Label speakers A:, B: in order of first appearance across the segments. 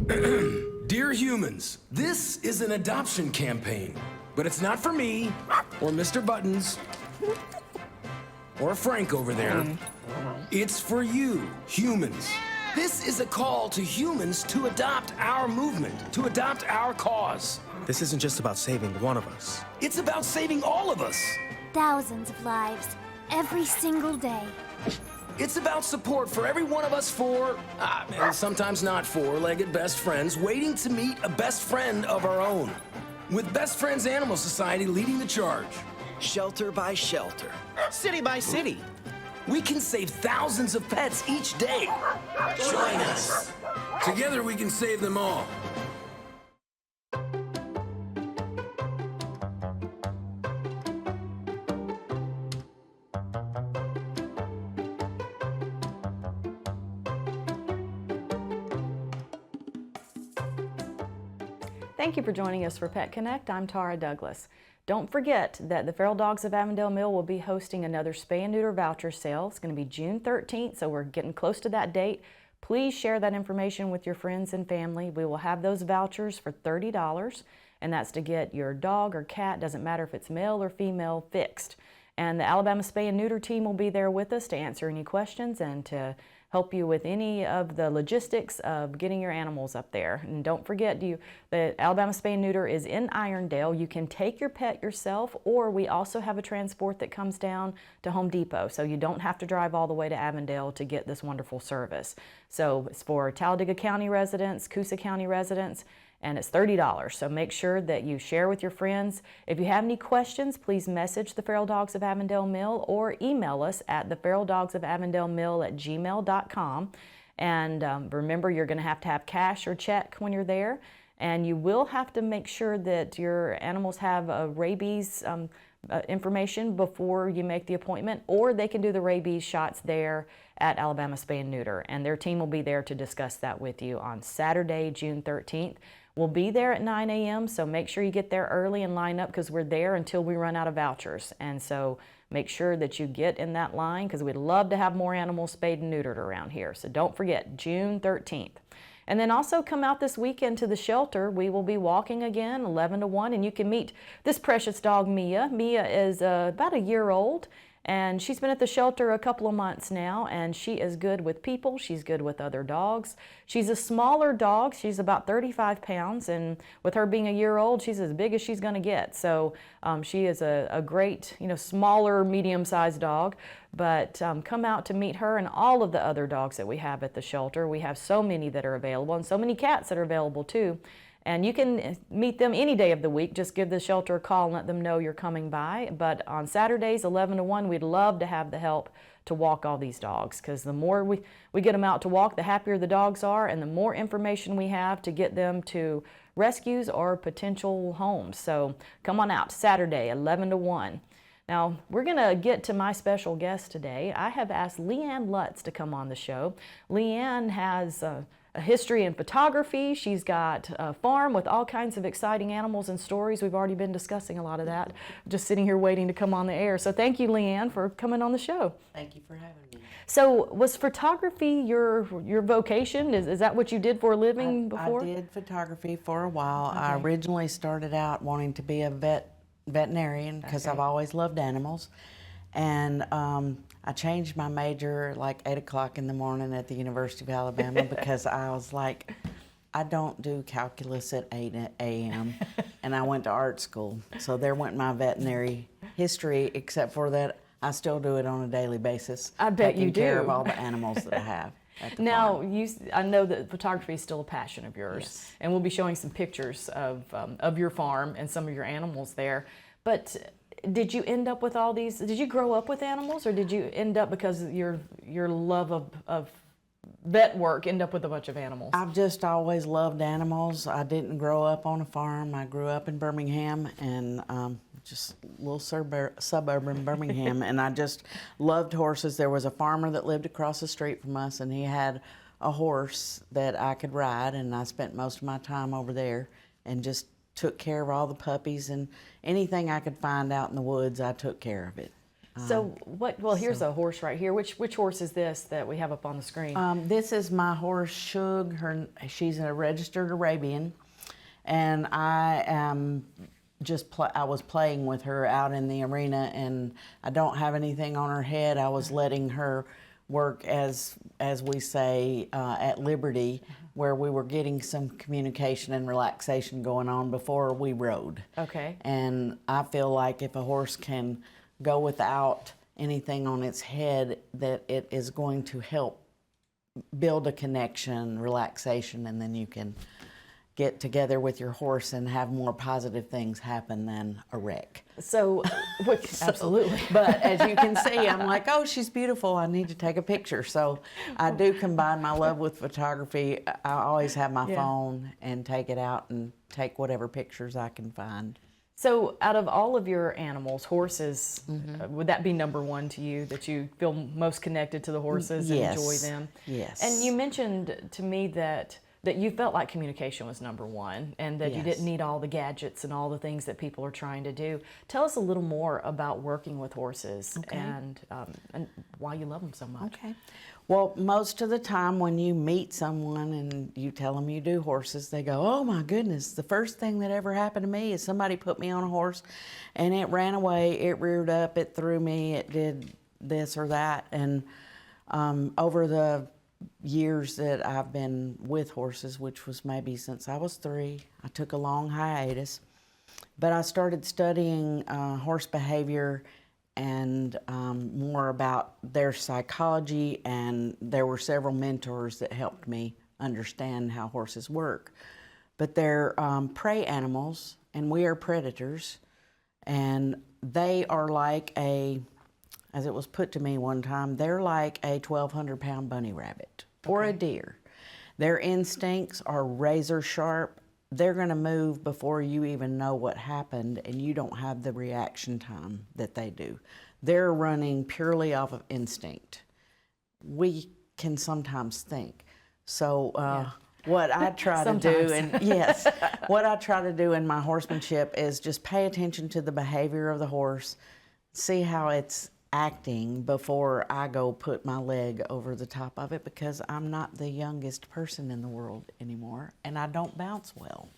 A: Dear humans, this is an adoption campaign, but it's not for me, or Mr. Buttons, or Frank over there. It's for you, humans. This is a call to humans to adopt our movement, to adopt our cause.
B: This isn't just about saving one of us.
A: It's about saving all of us.
C: Thousands of lives, every single day.
A: It's about support for every one of us four, and sometimes not four-legged best friends waiting to meet a best friend of our own. With Best Friends Animal Society leading the charge.
D: Shelter by shelter, city by city.
A: We can save thousands of pets each day. Join us. Together we can save them all.
E: Thank you for joining us for Pet Connect. I'm Tara Douglas. Don't forget that the Feral Dogs of Avondale Mill will be hosting another spay and neuter voucher sale. It's going to be June 13th, so we're getting close to that date. Please share that information with your friends and family. We will have those vouchers for $30, and that's to get your dog or cat, doesn't matter if it's male or female, fixed. And the Alabama Spay and Neuter team will be there with us to answer any questions and to help you with any of the logistics of getting your animals up there. And don't forget, the Alabama Spay and Neuter is in Irondale. You can take your pet yourself, or we also have a transport that comes down to Home Depot, so you don't have to drive all the way to Avondale to get this wonderful service. So it's for Talladega County residents, Coosa County residents, and it's $30. So make sure that you share with your friends. If you have any questions, please message the Feral Dogs of Avondale Mill or email us at theferaldogsofavondalemill@gmail.com. And remember, you're going to have cash or check when you're there. And you will have to make sure that your animals have a rabies information before you make the appointment, or they can do the rabies shots there at Alabama Spay and Neuter. And their team will be there to discuss that with you on Saturday, June 13th. We'll be there at 9 a.m., so make sure you get there early and line up because we're there until we run out of vouchers. And so make sure that you get in that line because we'd love to have more animals spayed and neutered around here. So don't forget, June 13th. And then also come out this weekend to the shelter. We will be walking again 11 to 1, and you can meet this precious dog, Mia. Mia is about a year old, and she's been at the shelter a couple of months now, and she is good with people. She's good with other dogs. She's a smaller dog. She's about 35 pounds, and with her being a year old, she's as big as she's going to get. So she is a great, smaller, medium-sized dog. But come out to meet her and all of the other dogs that we have at the shelter. We have so many that are available, and so many cats that are available too. And you can meet them any day of the week. Just give the shelter a call and let them know you're coming by. But on Saturdays, 11 to 1, we'd love to have the help to walk all these dogs, because the more we get them out to walk, the happier the dogs are, and the more information we have to get them to rescues or potential homes. So come on out Saturday, 11 to 1. Now, we're going to get to my special guest today. I have asked Leanne Lutz to come on the show. Leanne has a history in photography. She's got a farm with all kinds of exciting animals and stories. We've already been discussing a lot of that, just sitting here waiting to come on the air. So thank you, Leanne, for coming on the show.
F: Thank you for having me.
E: So was photography your vocation? Is that what you did for a living before?
F: I did photography for a while.
E: Okay.
F: I originally started out wanting to be a veterinarian because I've always loved animals. And I changed my major like 8 o'clock in the morning at the University of Alabama because I was like, I don't do calculus at 8 a.m. and I went to art school. So there went my veterinary history, except for that I still do it on a daily basis.
E: I bet you do.
F: Taking care of all the animals that I have.
E: Now, I know that photography is still a passion of yours,
F: Yes.
E: and we'll be showing some pictures of your farm and some of your animals there. But did you end up with all these? Did you grow up with animals, or did you end up because of your love of vet work end up with a bunch of animals?
F: I've just always loved animals. I didn't grow up on a farm. I grew up in Birmingham, and just a little suburban Birmingham, and I just loved horses. There was a farmer that lived across the street from us, and he had a horse that I could ride, and I spent most of my time over there and just took care of all the puppies, and anything I could find out in the woods, I took care of it.
E: So what? Well, here's a horse right here. Which horse is this that we have up on the screen?
F: This is my horse, Shug. She's a registered Arabian, and I am I was playing with her out in the arena, and I don't have anything on her head. I was letting her work as we say at Liberty, where we were getting some communication and relaxation going on before we rode.
E: Okay.
F: And I feel like if a horse can go without anything on its head, that it is going to help build a connection, relaxation, and then you can get together with your horse and have more positive things happen than a wreck.
E: So, absolutely.
F: But as you can see, I'm like, oh, she's beautiful. I need to take a picture. So I do combine my love with photography. I always have my phone and take it out and take whatever pictures I can find.
E: So, out of all of your animals, horses, would that be number one to you, that you feel most connected to the horses and enjoy them?
F: Yes.
E: And you mentioned to me that you felt like communication was number one, and that you didn't need all the gadgets and all the things that people are trying to do. Tell us a little more about working with horses and why you love them so much.
F: Okay. Well, most of the time when you meet someone and you tell them you do horses, they go, oh my goodness, the first thing that ever happened to me is somebody put me on a horse and it ran away, it reared up, it threw me, it did this or that. And over the years that I've been with horses, which was maybe since I was 3, I took a long hiatus, but I started studying horse behavior and more about their psychology, and there were several mentors that helped me understand how horses work. But they're prey animals, and we are predators, and they are like as it was put to me one time, they're like a 1,200-pound bunny rabbit or a deer. Their instincts are razor sharp. They're going to move before you even know what happened, and you don't have the reaction time that they do. They're running purely off of instinct. We can sometimes think. So what I try to do, what I try to do in my horsemanship is just pay attention to the behavior of the horse, see how it's acting before I go put my leg over the top of it, because I'm not the youngest person in the world anymore, and I don't bounce well.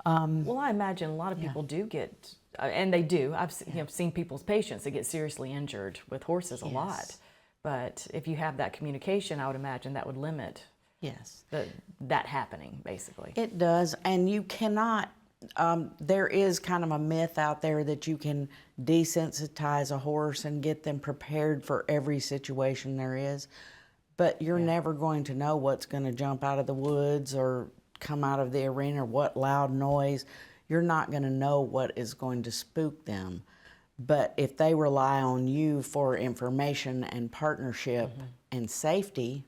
E: Well, I imagine a lot of people do get, and they do. I've seen people's patients that get seriously injured with horses a lot. But if you have that communication, I would imagine that would limit that happening, basically.
F: It does, and you cannot. There is kind of a myth out there that you can desensitize a horse and get them prepared for every situation there is, but you're never going to know what's going to jump out of the woods or come out of the arena or what loud noise. You're not going to know what is going to spook them. But if they rely on you for information and partnership and safety,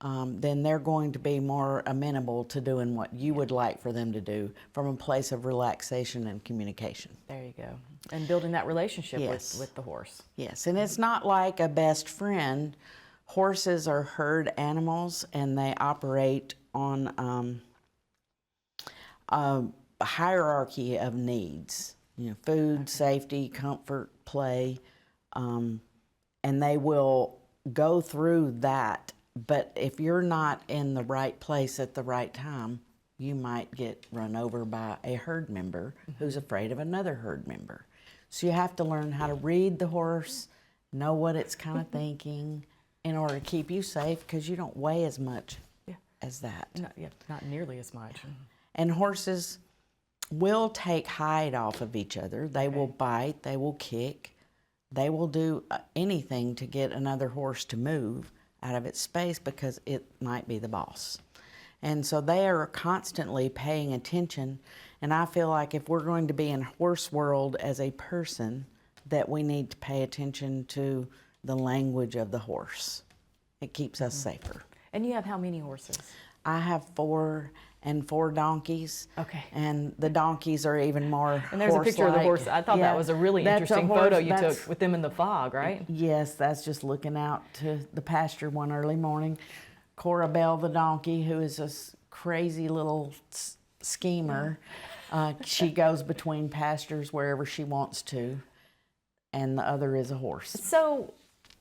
F: then they're going to be more amenable to doing what you would like for them to do from a place of relaxation and communication.
E: There you go. And building that relationship with the horse.
F: Yes, and it's not like a best friend. Horses are herd animals, and they operate on a hierarchy of needs. You know, food, safety, comfort, play, and they will go through that. But if you're not in the right place at the right time, you might get run over by a herd member who's afraid of another herd member. So you have to learn how to read the horse, know what it's kind of thinking in order to keep you safe, because you don't weigh as much as that.
E: Not nearly as much.
F: And horses will take hide off of each other. They will bite, they will kick, they will do anything to get another horse to move out of its space because it might be the boss. And so they are constantly paying attention, and I feel like if we're going to be in horse world as a person, that we need to pay attention to the language of the horse. It keeps us safer.
E: And you have how many horses?
F: I have 4 and 4 donkeys.
E: Okay.
F: And the donkeys are even more
E: And there's a picture of the horse. I thought that was a really interesting photo you took with them in the fog, right?
F: Yes, that's just looking out to the pasture one early morning. Cora Bell, the donkey, who is a crazy little schemer, she goes between pastures wherever she wants to. and the other is a horse.
E: So,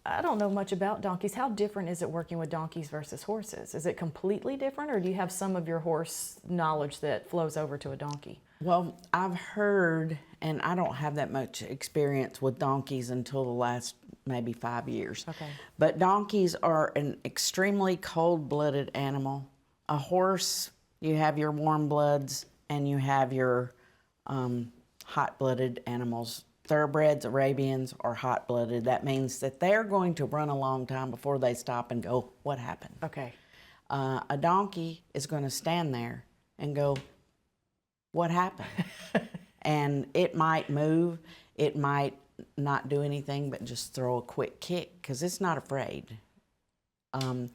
E: I don't know much about donkeys. How different is it working with donkeys versus horses? Is it completely different, or do you have some of your horse knowledge that flows over to a donkey?
F: Well, I've heard, and I don't have that much experience with donkeys until the last maybe 5 years.
E: Okay.
F: But donkeys are an extremely cold-blooded animal. A horse, you have your warm bloods and you have your hot-blooded animals. Thoroughbreds, Arabians are hot-blooded. That means that they're going to run a long time before they stop and go, what happened?
E: Okay.
F: A donkey is going to stand there and go, what happened? And it might move, it might not do anything but just throw a quick kick because it's not afraid. An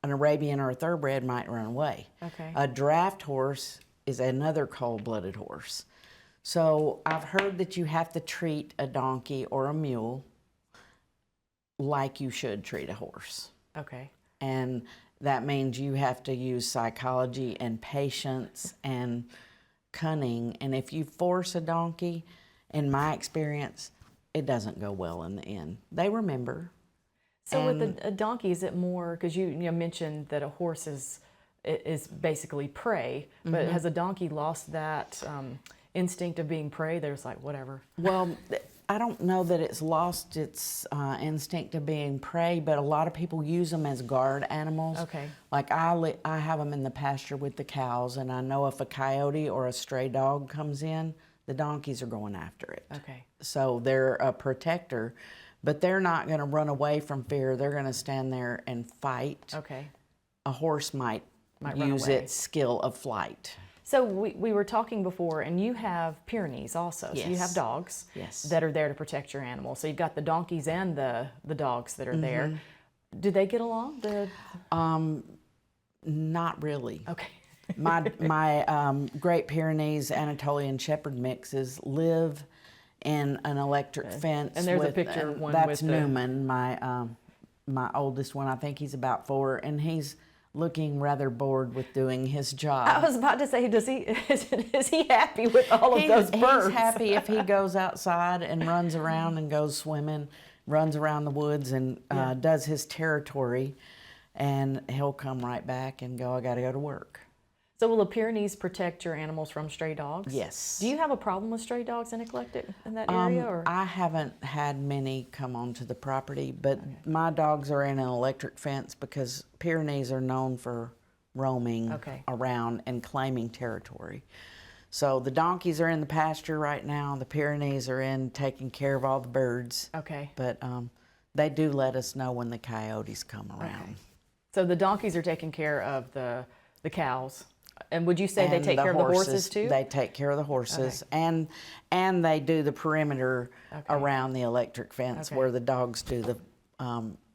F: Arabian or a thoroughbred might run away.
E: Okay.
F: A draft horse is another cold-blooded horse. So I've heard that you have to treat a donkey or a mule like you should treat a horse.
E: Okay.
F: And that means you have to use psychology and patience and cunning. And if you force a donkey, in my experience, it doesn't go well in the end. They remember.
E: So with a donkey, is it more, because you mentioned that a horse is basically prey, but has a donkey lost that instinct of being prey? They're just like, whatever.
F: Well, I don't know that it's lost its instinct of being prey, but a lot of people use them as guard animals.
E: Okay.
F: Like I have them in the pasture with the cows, and I know if a coyote or a stray dog comes in, the donkeys are going after it.
E: Okay.
F: So they're a protector, but they're not going to run away from fear. They're going to stand there and fight.
E: Okay.
F: A horse might
E: Run
F: use
E: away.
F: its skill of flight.
E: So we were talking before, and you have Pyrenees also. So you have
F: Yes.
E: dogs
F: Yes.
E: that are there to protect your animal. So you've got the donkeys and the dogs that are there. Do they get along?
F: Not really.
E: Okay.
F: My Great Pyrenees Anatolian Shepherd mixes live in an electric fence.
E: And there's a picture of one
F: that's
E: with the-
F: Newman, my oldest one. I think he's about 4, and he's looking rather bored with doing his job.
E: I was about to say, is he happy with all of those birds?
F: He's happy if he goes outside and runs around and goes swimming, runs around the woods and does his territory, and he'll come right back and go, I got to go to work.
E: So will the Pyrenees protect your animals from stray dogs?
F: Yes.
E: Do you have a problem with stray dogs and neglected in that area? Or?
F: I haven't had many come onto the property, but my dogs are in an electric fence because Pyrenees are known for roaming around and claiming territory. So the donkeys are in the pasture right now. The Pyrenees are in taking care of all the birds.
E: Okay.
F: But they do let us know when the coyotes come around.
E: Okay. So the donkeys are taking care of the cows. And would you say they
F: And
E: take care of the horses too?
F: They take care of the horses, and they do the perimeter around the electric fence where the dogs do the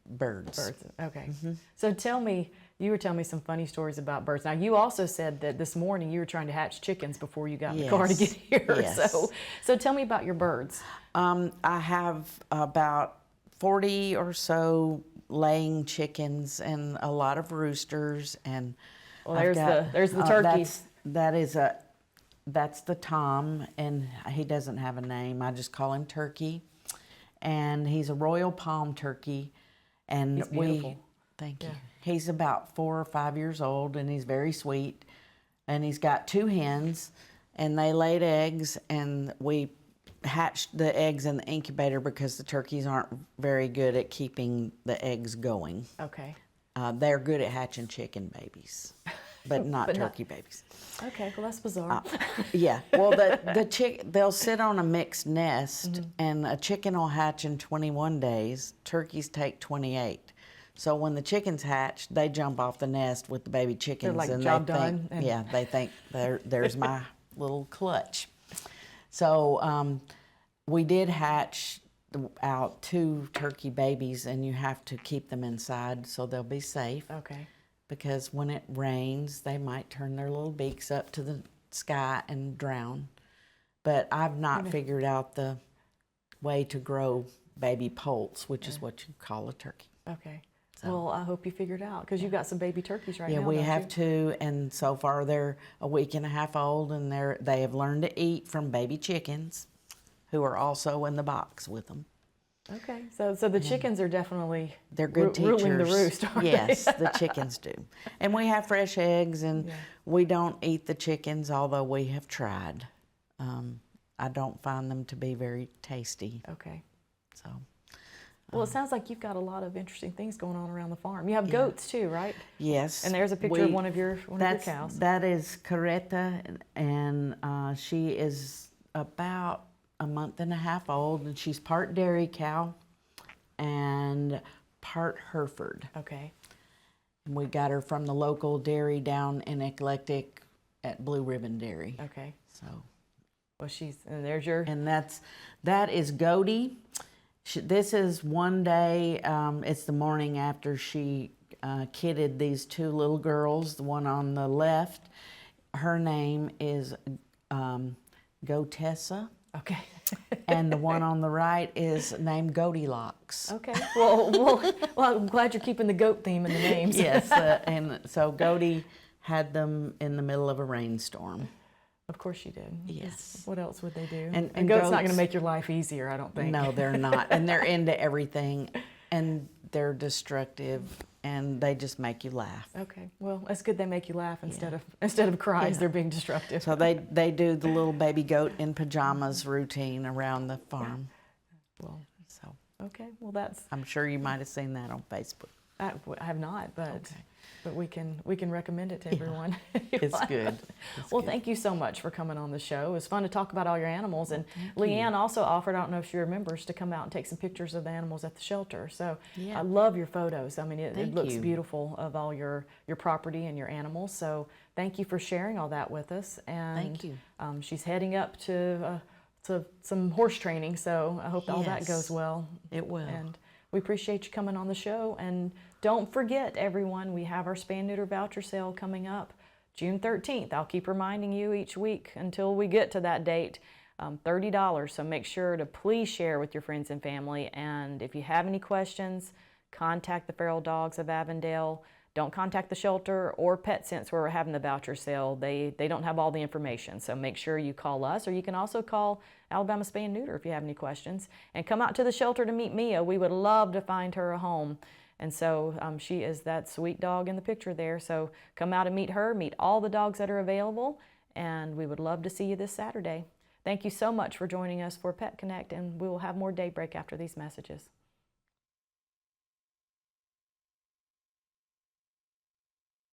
F: birds.
E: Birds. Okay. So tell me, you were telling me some funny stories about birds. Now you also said that this morning you were trying to hatch chickens before you got in the car to get here.
F: Yes.
E: So tell me about your birds.
F: I have about 40 or so laying chickens and a lot of roosters, and
E: Well,
F: I've
E: there's the
F: got,
E: turkeys.
F: That's the Tom, and he doesn't have a name. I just call him Turkey, and he's a Royal Palm turkey, and
E: He's beautiful.
F: Thank you. He's about 4 or 5 years old, and he's very sweet, and he's got 2 hens, and they laid eggs, and we hatched the eggs in the incubator because the turkeys aren't very good at keeping the eggs going.
E: Okay.
F: They're good at hatching chicken babies, but not turkey babies.
E: Okay. Well, that's bizarre.
F: Yeah. Well, they'll sit on a mixed nest, and a chicken will hatch in 21 days. Turkeys take 28. So when the chickens hatch, they jump off the nest with the baby chickens,
E: like,
F: and
E: job
F: they
E: done,
F: think, they think there's my little clutch. So we did hatch out 2 turkey babies, and you have to keep them inside so they'll be safe.
E: Okay.
F: Because when it rains, they might turn their little beaks up to the sky and drown. But I've not figured out the way to grow baby poults, which is what you call a turkey.
E: Okay. Well, I hope you figured out, because you've got some baby turkeys right now.
F: Yeah, we
E: don't
F: have
E: you?
F: 2, and so far they're a week and a half old, and they have learned to eat from baby chickens, who are also in the box with them.
E: Okay, so the chickens are definitely
F: They're good teachers.
E: ruling the roost, aren't they?
F: Yes, the chickens do. And we have fresh eggs, and we don't eat the chickens, although we have tried. I don't find them to be very tasty.
E: Okay.
F: So,
E: Well, it sounds like you've got a lot of interesting things going on around the farm. You have goats too, right?
F: yes.
E: And there's a picture of one of your cows.
F: That is Caretta, and she is about a month and a half old, and she's part dairy cow and part Hereford.
E: Okay.
F: And we got her from the local dairy down in Eclectic at Blue Ribbon Dairy.
E: Okay.
F: So,
E: Well, and there's your.
F: and that is Godey. This is one day. It's the morning after she kidded these two little girls. The one on the left, her name is Gotessa.
E: Okay.
F: And the one on the right is named Goldilocks.
E: Okay. Well, I'm glad you're keeping the goat theme in the names.
F: Yes, and so Godey had them in the middle of a rainstorm.
E: Of course you did.
F: Yes.
E: What else would they do?
F: And
E: a goat's not going
F: goats-
E: to make your life easier, I don't think.
F: No, they're not, and they're into everything, and they're destructive, and they just make you laugh.
E: Okay. Well, it's good they make you laugh instead of cry as they're being destructive.
F: So they do the little baby goat in pajamas routine around the farm.
E: Well,
F: So
E: okay. Well, that's.
F: I'm sure you might have seen that on Facebook.
E: I have not, but we can recommend it to everyone.
F: It's good.
E: Well, thank you so much for coming on the show. It was fun to talk about all your animals. And Leanne also offered, I don't know if she remembers, to come out and take some pictures of the animals at the shelter. So
F: Yeah.
E: I love your photos. I mean, it
F: Thank
E: looks
F: you.
E: beautiful of all your property and your animals. So thank you for sharing all that with us. And
F: Thank you.
E: She's heading up to some horse training, so I hope all that
F: Yes.
E: goes well.
F: It will.
E: And we appreciate you coming on the show. And don't forget, everyone, we have our spay and neuter voucher sale coming up June 13th. I'll keep reminding you each week until we get to that date. $30. So make sure to please share with your friends and family. And if you have any questions, contact the Feral Dogs of Avondale. Don't contact the shelter or PetSense where we're having the voucher sale. They don't have all the information. So make sure you call us, or you can also call Alabama Spay and Neuter if you have any questions. And come out to the shelter to meet Mia. We would love to find her a home. And so she is that sweet dog in the picture there. So come out and meet her, meet all the dogs that are available, and we would love to see you this Saturday. Thank you so much for joining us for Pet Connect, and we will have more Daybreak after these messages.